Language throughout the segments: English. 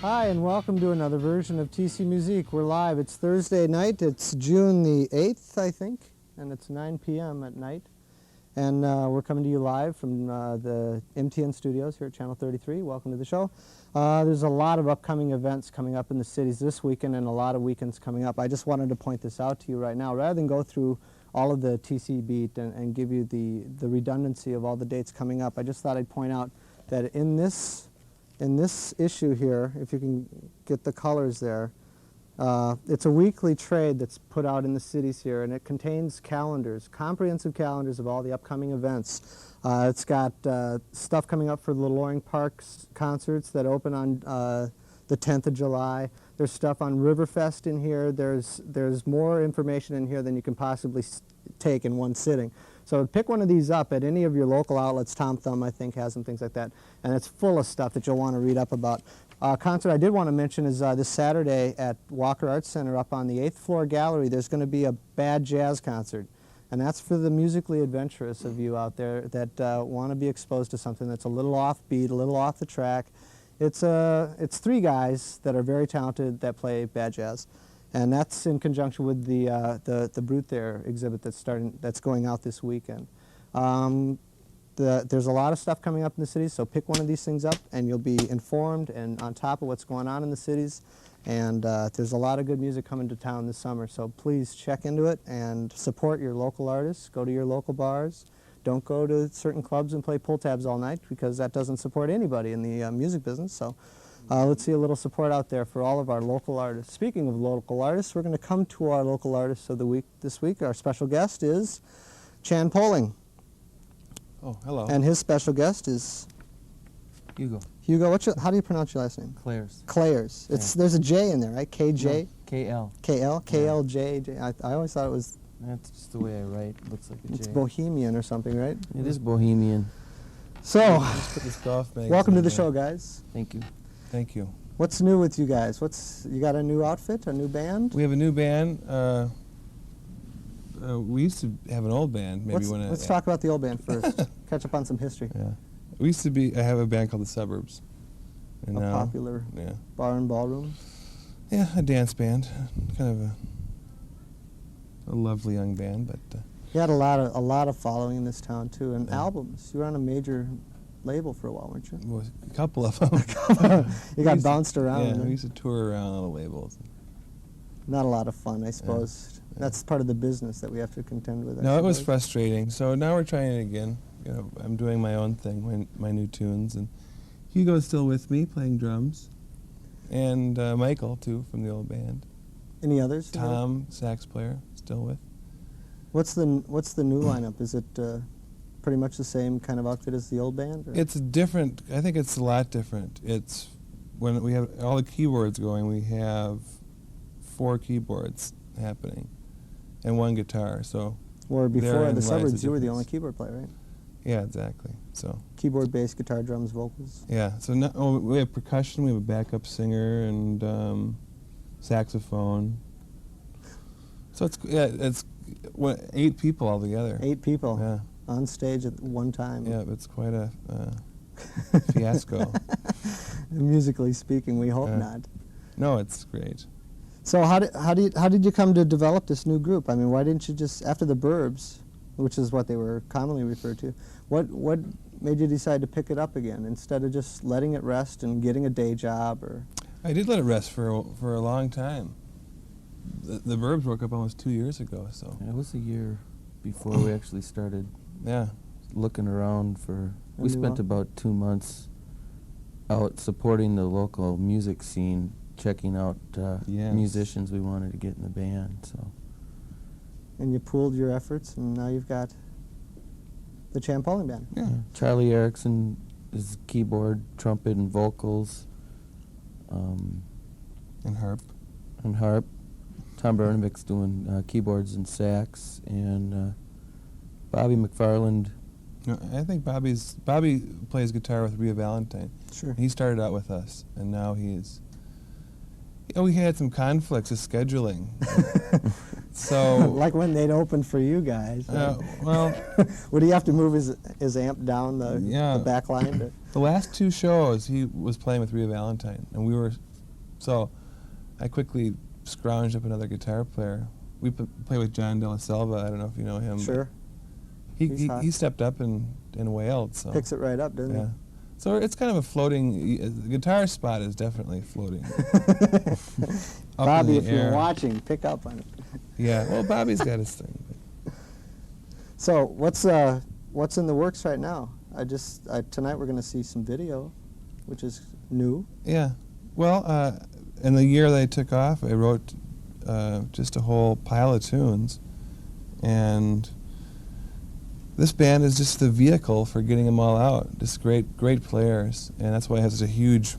Hi, and welcome to another version of TC Muzique. We're live. It's Thursday night. It's June the 8th, I think, and it's 9 p.m. at night. And we're coming to you live from the MTN studios here at Channel 33. Welcome to the show. There's a lot of upcoming events coming up in the cities this weekend and a lot of weekends coming up. I just wanted to point this out to you right now. Rather than go through all of the TC beat and give you the redundancy of all the dates coming up, I just thought I'd point out that in this issue here, if you can get the colors there, it's a weekly trade that's put out in the cities here, and it contains calendars, comprehensive calendars of all the upcoming events. It's got stuff coming up for the Loring Park's concerts that open on the 10th of July. There's stuff on Riverfest in here. There's more information in here than you can possibly take in one sitting. So pick one of these up at any of your local outlets. Tom Thumb, I think, has them, things like that. And it's full of stuff that you'll want to read up about. Concert I did want to mention is this Saturday at Walker Arts Center up on the 8th floor gallery. There's going to be a bad jazz concert. And that's for the musically adventurous of you out there that want to be exposed to something that's a little offbeat, a little off the track. It's three guys that are very talented that play bad jazz. And that's in conjunction with the Brute There exhibit that's going out this weekend. There's a lot of stuff coming up in the cities, so pick one of these things up and you'll be informed and on top of what's going on in the cities. And there's a lot of good music coming to town this summer, so please check into it and support your local artists. Go to your local bars. Don't go to certain clubs and play pull tabs all night, because that doesn't support anybody in the music business. So let's see a little support out there for all of our local artists. Speaking of local artists, we're going to come to our local artists of the week this week. Our special guest is Chan Poling. Oh, hello. And his special guest is Hugo. Hugo, how do you pronounce your last name? Klaers. Klaers. Yeah. There's a J in there, right? KJ? No, KL. KL? KLJ? I always thought it was... That's just the way I write. It looks like a J. It's Bohemian or something, right? It is Bohemian. So, welcome to the show, guys. Thank you. Thank you. What's new with you guys? You got a new outfit, a new band? We have a new band. We used to have an old band. Let's talk about the old band first. Catch up on some history. Yeah. We used to have a band called The Suburbs. And a popular bar and ballroom? Yeah, a dance band. Kind of a lovely young band, but... You had a lot of following in this town, too, and albums. You were on a major label for a while, weren't you? Well, a couple of them. You got bounced around. Yeah, we used to tour around on the labels. Not a lot of fun, I suppose. Yeah. That's part of the business that we have to contend with. No, it was frustrating. So now we're trying it again. You know, I'm doing my own thing, my new tunes, and Hugo's still with me playing drums, and Michael too from the old band. Any others? Tom, sax player, still with. What's the new lineup? Is it pretty much the same kind of outfit as the old band? Or? It's different. I think it's a lot different. It's when we have all the keyboards going, we have 4 keyboards happening and 1 guitar. So. Or before the Suburbs, you were the only keyboard player, right? Yeah, exactly. So. Keyboard, bass, guitar, drums, vocals. Yeah. So now we have percussion. We have a backup singer and saxophone. So it's 8 people altogether. 8 people. Yeah. On stage at one time. Yeah, it's quite a fiasco. Musically speaking, we hope not. No, it's great. So how did you come to develop this new group? I mean, why didn't you just, after the Burbs, which is what they were commonly referred to, what made you decide to pick it up again instead of just letting it rest and getting a day job? Or I did let it rest for a long time. The Burbs broke up almost 2 years ago, so. Yeah, it was a year before we actually started looking around for... We spent about 2 months out supporting the local music scene, checking out musicians we wanted to get in the band. So. And you pooled your efforts, and now you've got the Chan Poling Band. Yeah. Charlie Erickson is keyboard, trumpet, and vocals. And harp. And harp. Tom Bernovick's doing keyboards and sax, and Bobby McFarland. No, I think Bobby plays guitar with Rhea Valentine. Sure. He started out with us, and now he's... we had some conflicts with scheduling. So like when they'd open for you guys. Well, would he have to move his amp down the back line? The last 2 shows he was playing with Rhea Valentine, and we were So I quickly scrounged up another guitar player. We play with John De La Selva. I don't know if you know him. Sure. He stepped up and wailed. So Picks it right up, doesn't yeah. So it's kind of a floating. The guitar spot is definitely floating. Up Bobby, in the if you're air. watching, pick up on it. Yeah. Well, Bobby's got his thing. So what's in the works right now? Tonight we're going to see some video, which is new. Yeah. Well, in the year that I took off, I wrote just a whole pile of tunes, and this band is just the vehicle for getting them all out. Just great players, and that's why I have such a huge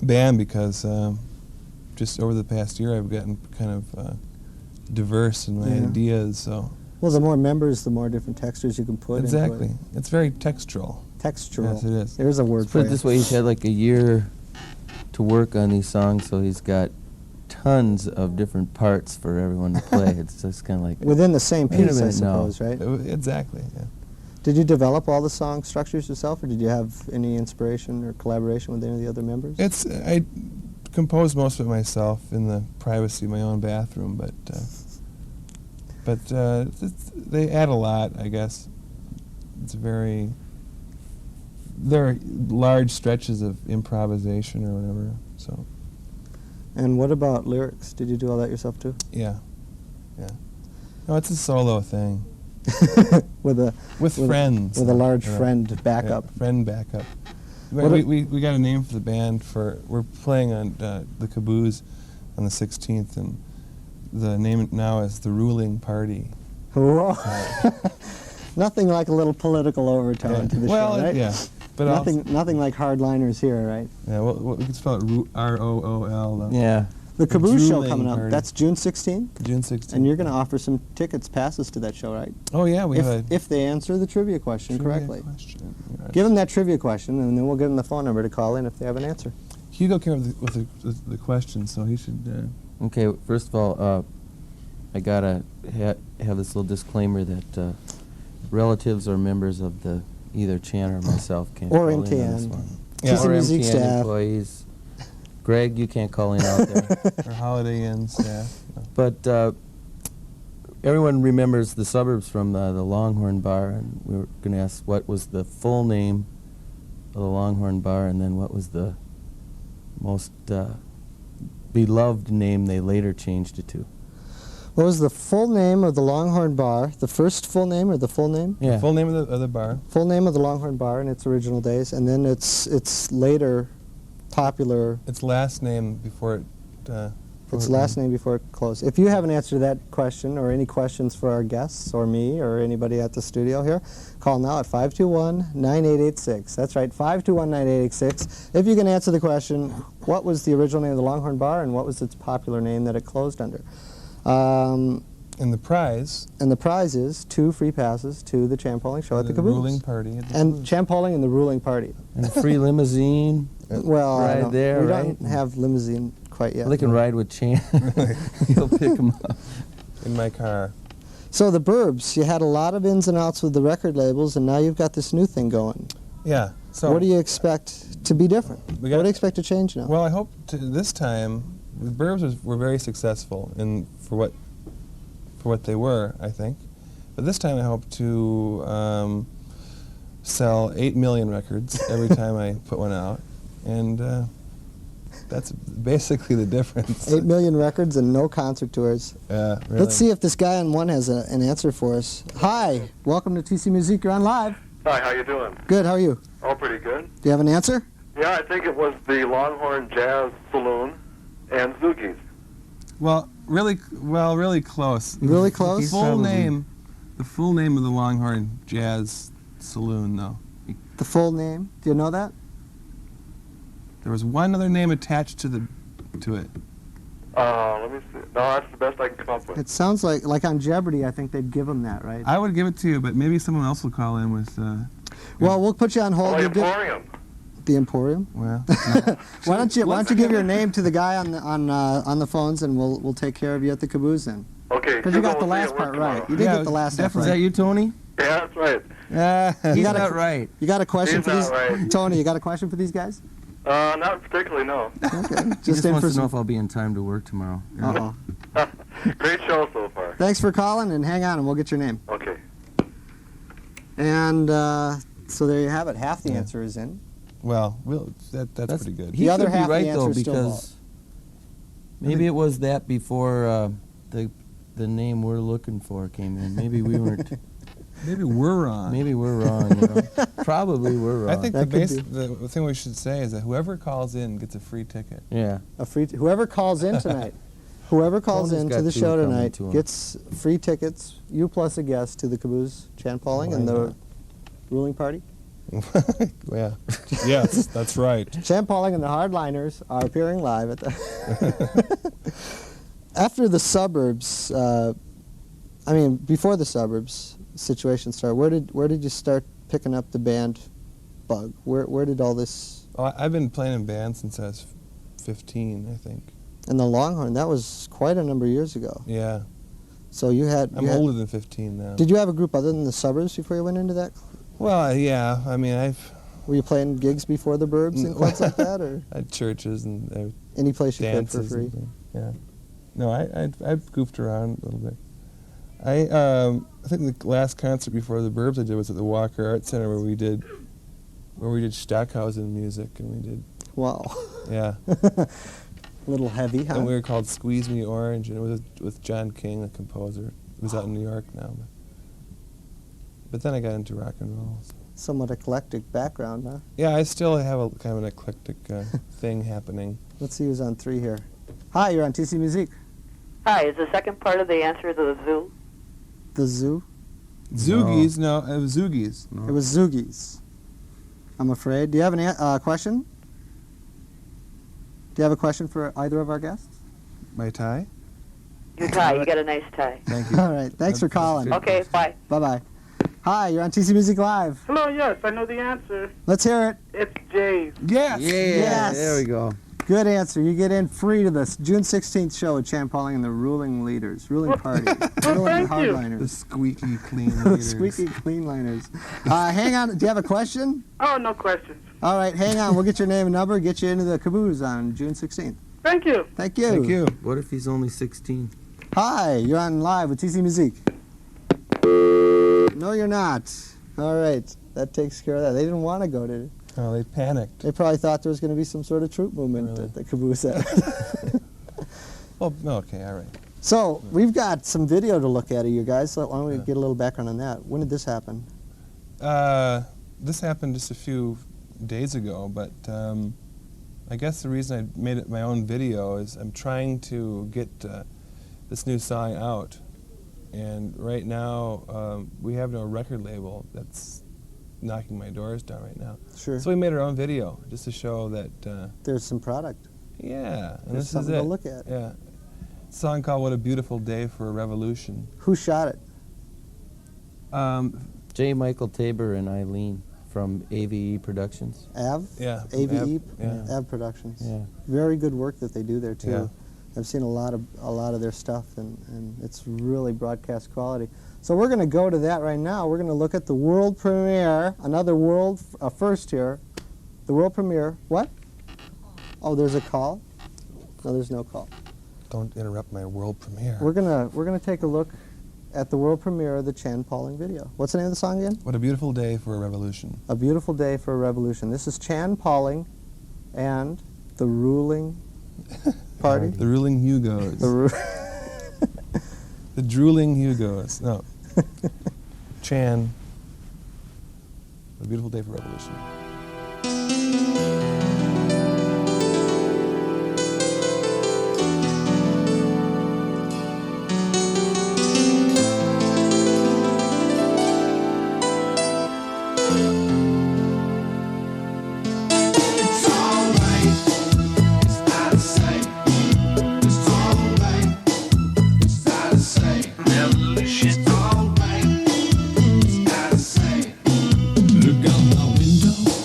band, because just over the past year I've gotten kind of diverse in my ideas. So. Well, the more members, the more different textures you can put into Exactly. it. It's very textural. Textural. Yes, it is. There's a word Let's for put it. it this way, he's had like a year to work on these songs, so he's got tons of different parts for everyone to play. It's just kind of like... Within the same Wait a piece, I minute, no. suppose, right? Exactly, yeah. Did you develop all the song structures yourself, or did you have any inspiration or collaboration with any of the other members? I composed most of it myself in the privacy of my own bathroom, but they add a lot, I guess. There are large stretches of improvisation or whatever, so. And what about lyrics? Did you do all that yourself too? Yeah. No, it's a solo thing. with friends. with a large Yeah. friend backup. Yeah, friend backup. What We got a name for the band we're playing on the Caboose on the 16th, and the name now is The Ruling Party. Whoa. Nothing like a little political overtone to the show, right? Yeah. But nothing like hardliners here, right? Yeah, well, we can spell it R-O-O-L. Though. Yeah. The Caboose show Drooling coming up, Party. that's June 16th? June 16th. And you're going to offer some tickets, passes to that show, right? Oh, yeah, we have a If they answer the trivia question trivia correctly. question. Right. Give them that trivia question, and then we'll give them the phone number to call in if they have an answer. Hugo came up with the question, so he should... Okay, first of all, I gotta have this little disclaimer that relatives or members of the either Chan or myself can't Or call in on this MTN. one. Yeah. TC Or Muzique MTN staff. employees. Greg, you can't call in out there. Our Holiday Inn staff. But everyone remembers the suburbs from the Longhorn Bar, and we were going to ask what was the full name of the Longhorn Bar, and then what was the most beloved name they later changed it to. What was the full name of the Longhorn Bar? The first full name or the full name? Yeah. The full name of the bar. Full name of the Longhorn Bar in its original days, and then its later popular, Its last name before it... its last name before it closed. If you have an answer to that question, or any questions for our guests, or me, or anybody at the studio here, call now at 521-9886. That's right, 521-9886. If you can answer the question, what was the original name of the Longhorn Bar, and what was its popular name that it closed under? And the prize... And the prize is 2 free passes to the Chan Poling show at the The Caboose. Ruling Party. At the And Caboose. Chan Poling and the Ruling Party. And a free limousine. Well, I Right don't- there, we right? don't have limousine quite yet. Well, they can ride with Chan. He'll pick them up. In my car. So the Burbs, you had a lot of ins and outs with the record labels, and now you've got this new thing going. Yeah. So What do you expect to be different? We What got- do you expect to change now? Well, I hope this time the Burbs were very successful for what they were, I think. But this time I hope to sell 8 million records every time I put one out, and that's basically the difference. 8 million records and no concert tours. Yeah, really. Let's see if this guy on one has an answer for us. Hi, welcome to TC Muzique. You're on live. Hi, how you doing? Good, how are you? Oh, pretty good. Do you have an answer? Yeah, I think it was the Longhorn Jazz Saloon and Zoogies. Well, really close. Really close? The full name of the Longhorn Jazz Saloon, though. The full name? Do you know that? There was one other name attached to it. Let me see. No, that's the best I can come up with. It sounds like on Jeopardy, I think they'd give them that, right? I would give it to you, but maybe someone else will call in with. Well, we'll put you on hold. Oh, You'll get- Emporium. The Emporium. Well, Why don't you give your name to the guy on the phones, and we'll take care of you at the Caboose then. Okay. Because you got the Hugo will see last at part work right. tomorrow. You did Yeah, get the last half Is that right. you, Tony? Yeah, that's right. He's got a- not right. You got a question He's for these? not right. Tony, you got a question for these guys? Not particularly, no. Okay. He just in wants for to know some. if I'll be in time to work tomorrow. Yeah. Uh-oh. Great show so far. Thanks for calling, and hang on, and we'll get your name. Okay. And so there you have it. Half the Yeah. answer is in. Well, that's pretty good. He The other could be half of the right though, answer is still because maybe it was that before the name we're looking for came in. Maybe we weren't. Maybe we're wrong. Maybe we're wrong. You know? Probably we're wrong. I think That could the thing we should say is that whoever calls in gets a free ticket. Yeah. Whoever calls in tonight, whoever calls Tony's in got to the two show coming tonight to him. gets free tickets. You plus a guest to the Caboose Chan Poling Why and the not? ruling party. Yeah. Yes, that's right. Chan Poling and the Hardliners are appearing live at the. After the suburbs, before the suburbs situation started, where did you start picking up the band bug? Where did all this? Well, I've been playing in bands since I was 15, I think. And the Longhorn, that was quite a number of years ago. Yeah. So you had. I'm older than 15 now. Did you have a group other than the suburbs before you went into that? Well, yeah. I mean, Were you playing gigs before the Burbs and clubs like that, or I had churches and any place you played for dances. free? And things. Yeah. No, I've goofed around a little bit. I think the last concert before the Burbs I did was at the Walker Art Center where we did Stockhausen music, and we did. Wow. Yeah. A little heavy, huh? And we were called Squeeze Me Orange, and it was with John King, the composer. He was out in New York now. But then I got into rock and roll. So. Somewhat eclectic background, huh? Yeah, I still have a kind of an eclectic thing happening. Let's see who's on 3 here. Hi, you're on TC Muzique. Hi, is the second part of the answer to the zoo? The Zoo. Zoogies? No, it was Zoogies. No. It was Zoogies, I'm afraid. Do you have a question? Do you have a question for either of our guests? My tie? Your tie. You got a nice tie. Thank you. All right, thanks for calling. Okay, bye. Bye-bye. Hi, you're on TC Music Live. Hello, yes, I know the answer. Let's hear it. It's Jay's. Yes! Yeah. Yes. There we go. Good answer. You get in free to this June 16th show with Chan Poling and the ruling party. Ruling thank you. The hardliners. squeaky clean leaders. Squeaky clean liners. Hang on. Do you have a question? Oh, no questions. All right, hang on. We'll get your name and number, get you into the Caboose on June 16th. Thank you. Thank you. Thank you. What if he's only 16? Hi, you're on live with TC Muzique. No, you're not. All right, that takes care of that. They didn't want to go to. Oh, they panicked. They probably thought there was going to be some sort of troop movement Really? at the Caboose. Oh, okay, all right. So we've got some video to look at of you guys. So why don't we get a little background on that? When did this happen? This happened just a few days ago, but I guess the reason I made it my own video is I'm trying to get this new song out. And right now, we have no record label that's knocking my doors down right now. Sure. So we made our own video just to show that, There's some product. yeah, and There's this is something it. to look at. Yeah. A song called What a Beautiful Day for a Revolution. Who shot it? J. Michael Tabor and Eileen from AVE Productions. Av? Yeah. AVE? Yeah. Av Productions. Yeah. Very good work that they do there too. Yeah. I've seen a lot of their stuff, and it's really broadcast quality. So we're going to go to that right now. We're going to look at the world premiere, another world first here. The world premiere. What? Oh, there's a call? No, there's no call. Don't interrupt my world premiere. We're gonna take a look at the world premiere of the Chan Poling video. What's the name of the song again? What a Beautiful Day for a Revolution. A Beautiful Day for a Revolution. This is Chan Poling and the ruling party. The Ruling Hugos. The Drooling Hugos. No. Chan. A Beautiful Day for Revolution. Look out my window.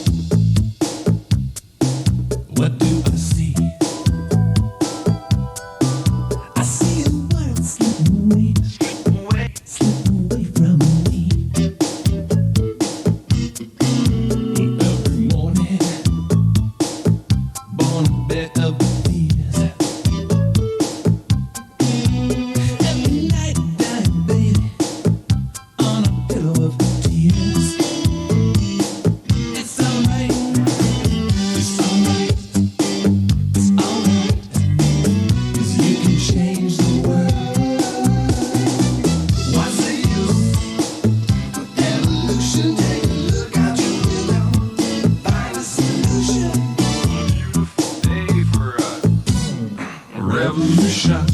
Revolution.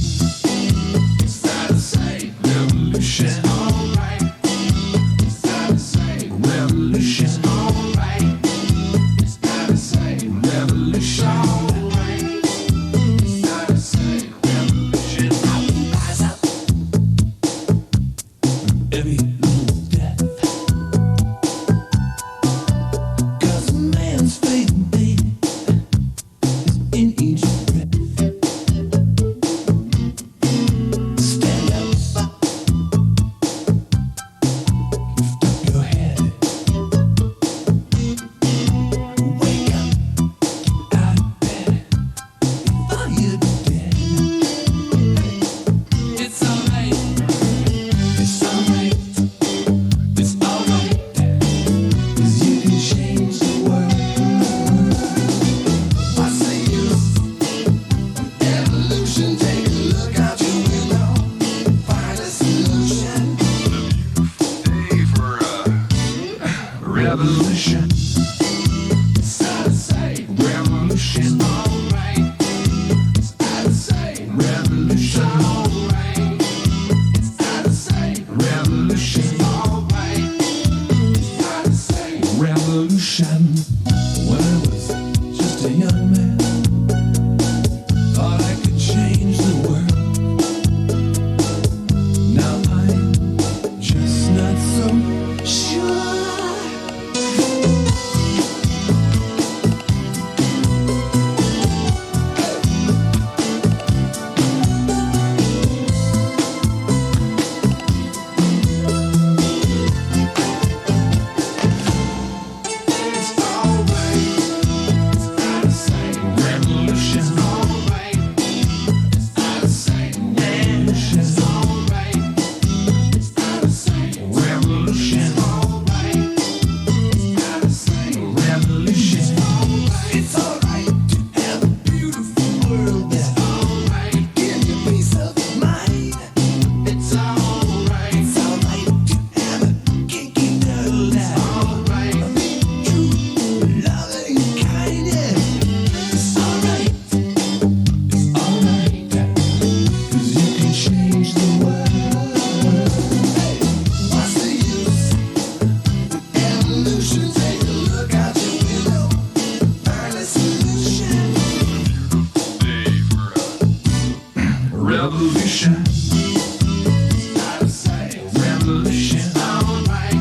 It's not the same. Revolution. Alright. It's not the same. Revolution. Alright. It's not the same. Revolution. Alright. It's not the same. Revolution. Rise up. Every little death. 'Cause a man's fate, baby, is in each breath. Stand up. Lift up your head. Wake up. Out of bed. Before you're dead. It's alright. It's alright. It's alright. 'Cause you can change the world. What's the use? Evolution, take a look out your window. Find a solution. Day for a revolution. It's not the same. Revolution, alright. It's not the same. Revolution, alright. It's not the same. Revolution, alright. It's not the same. Revolution. When I was just a young man, thought I could change the world. Now I'm just not so sure. It's alright. It's not the same. Revolution. Alright. It's not the same. Revolution. Alright. It's not the same. Revolution. Alright. It's not the same. Revolution. Alright. It's alright to have a beautiful world. It's alright. Give you peace of mind. It's alright. It's alright to have a kinky little life. Alright. True loving kindness. It's alright. It's alright. 'Cause you can change the world. Hey, what's the use? Evolution, take a look out your window. Find a solution. Day for a revolution. It's not the same. Revolution. Alright.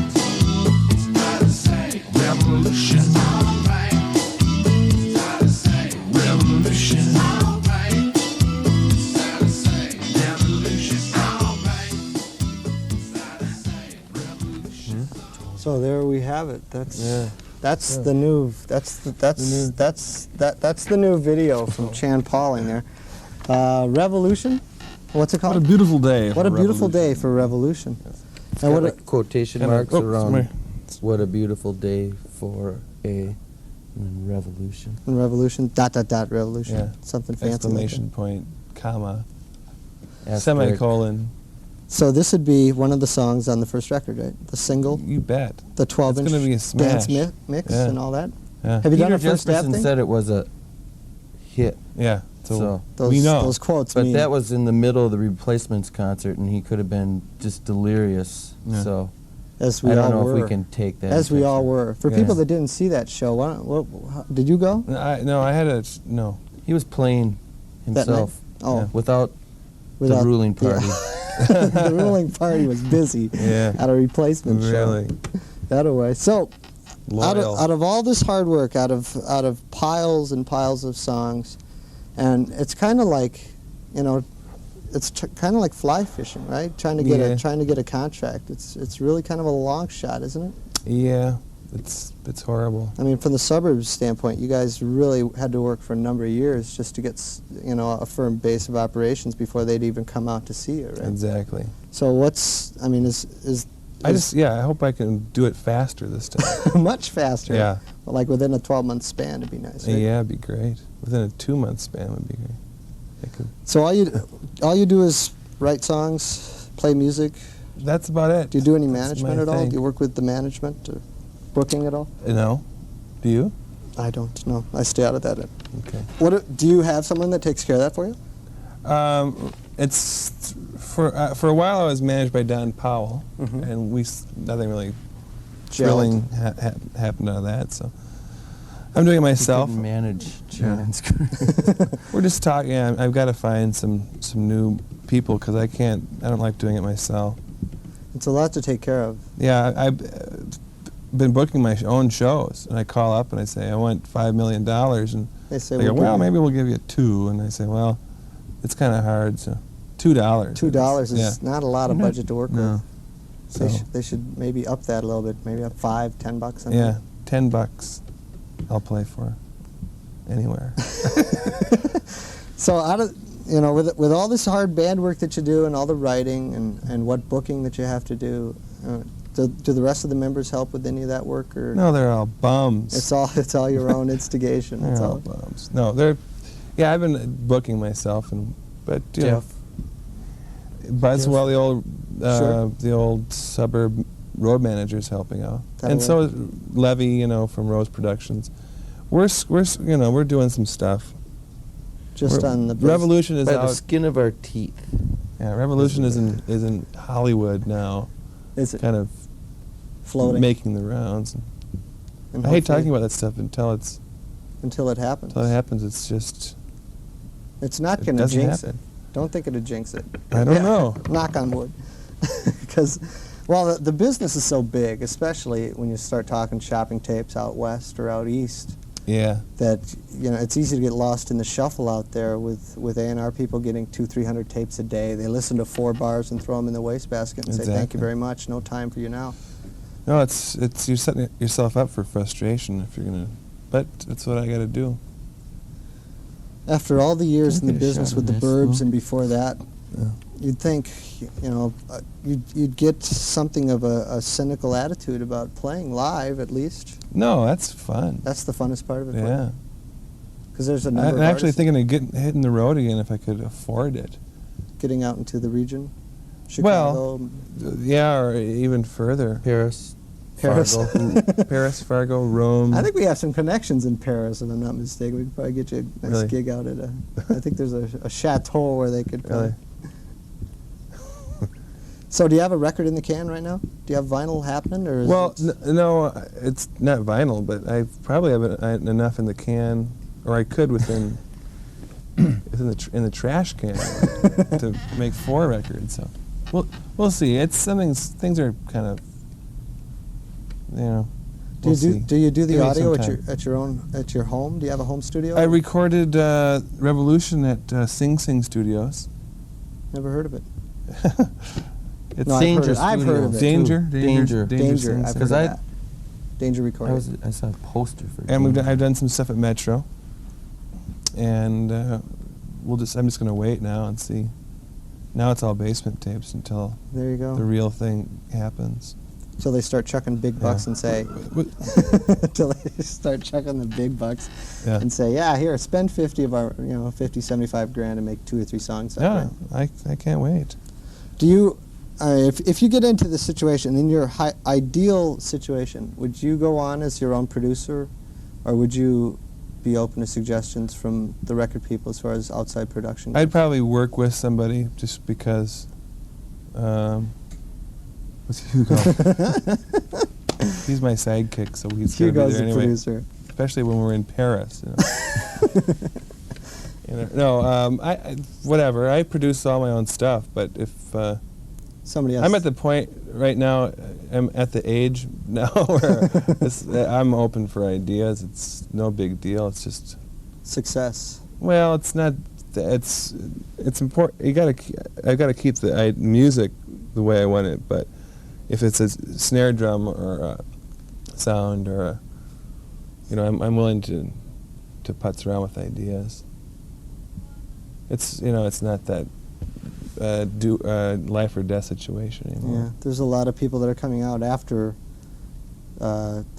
It's not the same. Revolution. Alright. It's not the same. Revolution. Alright. It's not the same. Revolution. Alright. It's not the same. Revolution. So there we have it. That's Yeah. that's the new that's the new video from Chan Poling there. Revolution. What's it What a called? beautiful day. What a for beautiful revolution. day for revolution. It's And got what like quotation Kinda- marks oh, around sorry. what a beautiful day for a revolution. In revolution. Dot dot dot revolution. Yeah. Something fancy. Like that. Exclamation point, comma, Asterisk. semicolon. So this would be one of the songs on the first record, right? The single, You bet. the 12-inch gonna be a dance smash. mix Yeah. and all that. Yeah. Have you done Peter a first stab Jesperson thing? said it was a hit, Yeah. so Those, we know. those quotes but mean that was in the middle of the Replacements concert, and he could have been just delirious. Yeah. So as we I don't all know were. if we can take that. As we all picture. were. For Yeah. people that didn't see that show, did you go? No, I had a no. He was playing That himself Oh, Yeah. without without the ruling party. the ruling party was busy Yeah. at a replacement Really. show. That way. So Loyal. out of all this hard work, out of piles and piles of songs, and it's kind of like, it's kind of like fly fishing, right? Trying to get a contract. It's really kind of a long shot, isn't it? Yeah. It's horrible. I mean, from the suburbs standpoint, you guys really had to work for a number of years just to get, a firm base of operations before they'd even come out to see you, right? Exactly. So I hope I can do it faster this time. much faster. Yeah. Like within a 12-month span, it'd be nice. Right? Yeah, it'd be great. Within a 2-month span would be great. I could. So all you do is write songs, play music. That's about it. Do you do any That's management my at all? thing. Do you work with the management or booking at all? No. Do you? I don't know. I stay out of that. Okay. Do you have someone that takes care of that for you? It's for a while I was managed by Don Powell, and nothing really thrilling happened out of that. So I'm doing it myself. You couldn't manage Chan's We're just talking. Yeah, I've got to find some new people because I don't like doing it myself. It's a lot to take care of. Yeah, I've been booking my own shows, and I call up and I say I want $5 million, and They say, they go, well, maybe we'll give you $2 million, and I say, well, it's kind of hard, so $2. $2 is Yeah. not a lot of budget to work No. with. So They should maybe up that a little bit, maybe up $5-10 on yeah, $10 I'll play for anywhere. So with all this hard band work that you do and all the writing and what booking that you have to do, do the rest of the members help with any of that work, or No, they're all bums. it's all your own instigation? They're It's all bums. No, I've been booking myself, but you know, Buzzwell, the old suburb road manager's helping out, and so is Levy, from Rose Productions. We're doing some stuff. Just on the Revolution is By the out. skin of our teeth. Yeah, Revolution is in Hollywood now, Is it kind of floating? making the rounds. And I hate hopefully- talking about that stuff until it happens. happens. It's just It's not it going to doesn't jinx happen. it. Don't think it'll jinx it. I don't know. Knock on wood. Because, the business is so big, especially when you start talking shopping tapes out west or out east, Yeah. that it's easy to get lost in the shuffle out there with A&R people getting 200-300 tapes a day. They listen to 4 bars and throw them in the wastebasket and say, thank you Exactly. very much, no time for you now. No, it's you're setting yourself up for frustration if you're gonna. But that's what I got to do. After all the years Can in I the get a business shot with the of this, Burbs though? and before that, Yeah. you'd think, you'd get something of a cynical attitude about playing live, at least. No, that's fun. That's the funnest part of it. Yeah. Because there's a number I'm of actually artists thinking of hitting the road again if I could afford it. getting out into the region. Chicago, Yeah, or even further. Paris. Paris. Fargo. Paris, Fargo, Rome. I think we have some connections in Paris, if I'm not mistaken. We could probably get you a nice Really? gig out at I think there's a chateau where they could play. Really? So do you have a record in the can right now? Do you have vinyl happening, or is Well, it no, it's not vinyl, but I probably have enough in the can, or I could within in the trash can to make 4 records. So we'll see. It's things are kind of do we'll you do see. do you do the Give me audio some at your home? Do you have a home studio? I recorded Revolution at Sing Sing Studios. Never heard of it. It's No, I've heard of it. Danger, Danger. Danger. Sing I've Sing. heard of I- that. Danger recording. I saw a poster for And Danger. I've done some stuff at Metro, and I'm just going to wait now and see. Now it's all basement tapes until There you go. the real thing happens. So they start chucking big bucks Yeah. and say, until they start chucking the big bucks Yeah. and say, yeah, here, spend 50 of our, 50, 75 grand and make 2 or 3 songs. Yeah, I can't wait. Do you, if you get into the situation, in your ideal situation, would you go on as your own producer, or would you be open to suggestions from the record people as far as outside production goes? I'd probably work with somebody just because. What's Hugo? He's my sidekick, so he's going to be Hugo's there the anyway. producer. Especially when we're in Paris. I whatever. I produce all my own stuff, but if Somebody else. I'm at the point right now, I'm at the age now where I'm open for ideas. It's no big deal. It's just Success. well, it's not. It's important. I gotta keep the music the way I want it. But if it's a snare drum or a sound or a, I'm willing to putz around with ideas. It's it's not that life or death situation anymore. Yeah, there's a lot of people that are coming out after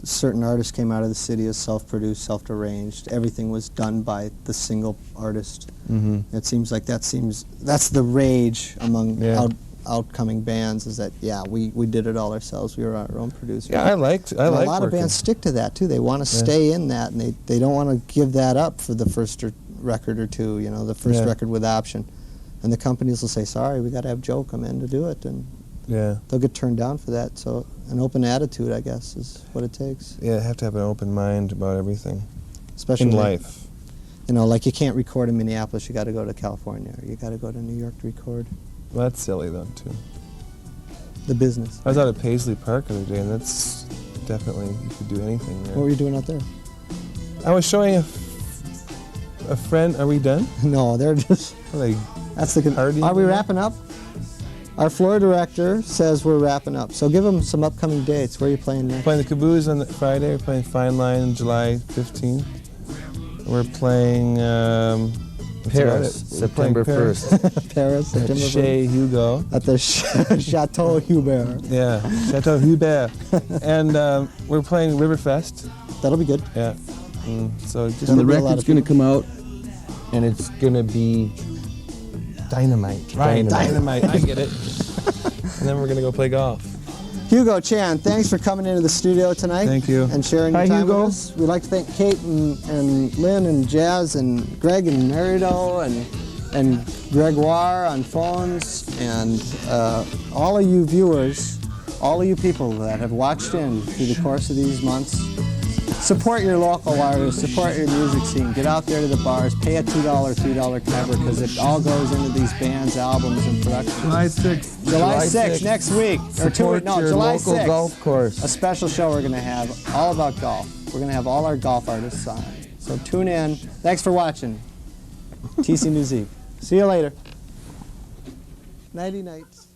certain artists came out of the city as self-produced, self-arranged. Everything was done by the single artist. Mm-hmm. It seems like that's the rage among Yeah. outcoming bands, is that we did it all ourselves. We were our own producers. Yeah, I like And a lot of working. bands stick to that too. They want to Yeah. stay in that, and they don't want to give that up for the first record or two. The first Yeah. record with option. And the companies will say, sorry, we got to have Joe come in to do it, and Yeah. they'll get turned down for that. So an open attitude, I guess, is what it takes. Yeah, have to have an open mind about everything Especially in when- life. You know, like you can't record in Minneapolis, you got to go to California, or you got to go to New York to record. Well, that's silly though too. The business. I was out at Paisley Park the other day, and that's definitely, you could do anything there. What were you doing out there? I was showing a friend. Are we done? No, they're just. Are they That's the. partying Are we tonight? wrapping up? Our floor director says we're wrapping up. So give them some upcoming dates. Where are you playing next? playing the Caboose on Friday? We're playing Fine Line on July 15th. We're playing what's about Paris, it? We're playing September Paris 1st. Paris, at September Chez Hugo. at the Chateau Hubert. Yeah, Chateau Hubert. And we're playing Riverfest. That'll be good. Yeah. So just And the That'll be a lot record's of going to come out, and it's going to be dynamite. Right, dynamite. I get it. And then we're going to go play golf. Hugo, Chan, thanks for coming into the studio tonight. Thank you. And sharing Hi, your time Hugo. with us. We'd like to thank Kate and Lynn and Jazz and Greg and Merido and Gregoire on phones, and all of you viewers, all of you people that have watched in through the course of these months. Support your local artists, support your music scene. Get out there to the bars, pay a $2, $3 cover, because it all goes into these bands, albums, and productions. July 6th. July 6th, next week. Or support your July local 6th. golf course. A special show we're going to have all about golf. We're going to have all our golf artists on. So tune in. Thanks for watching. TC Muzique. See you later. Nighty nights.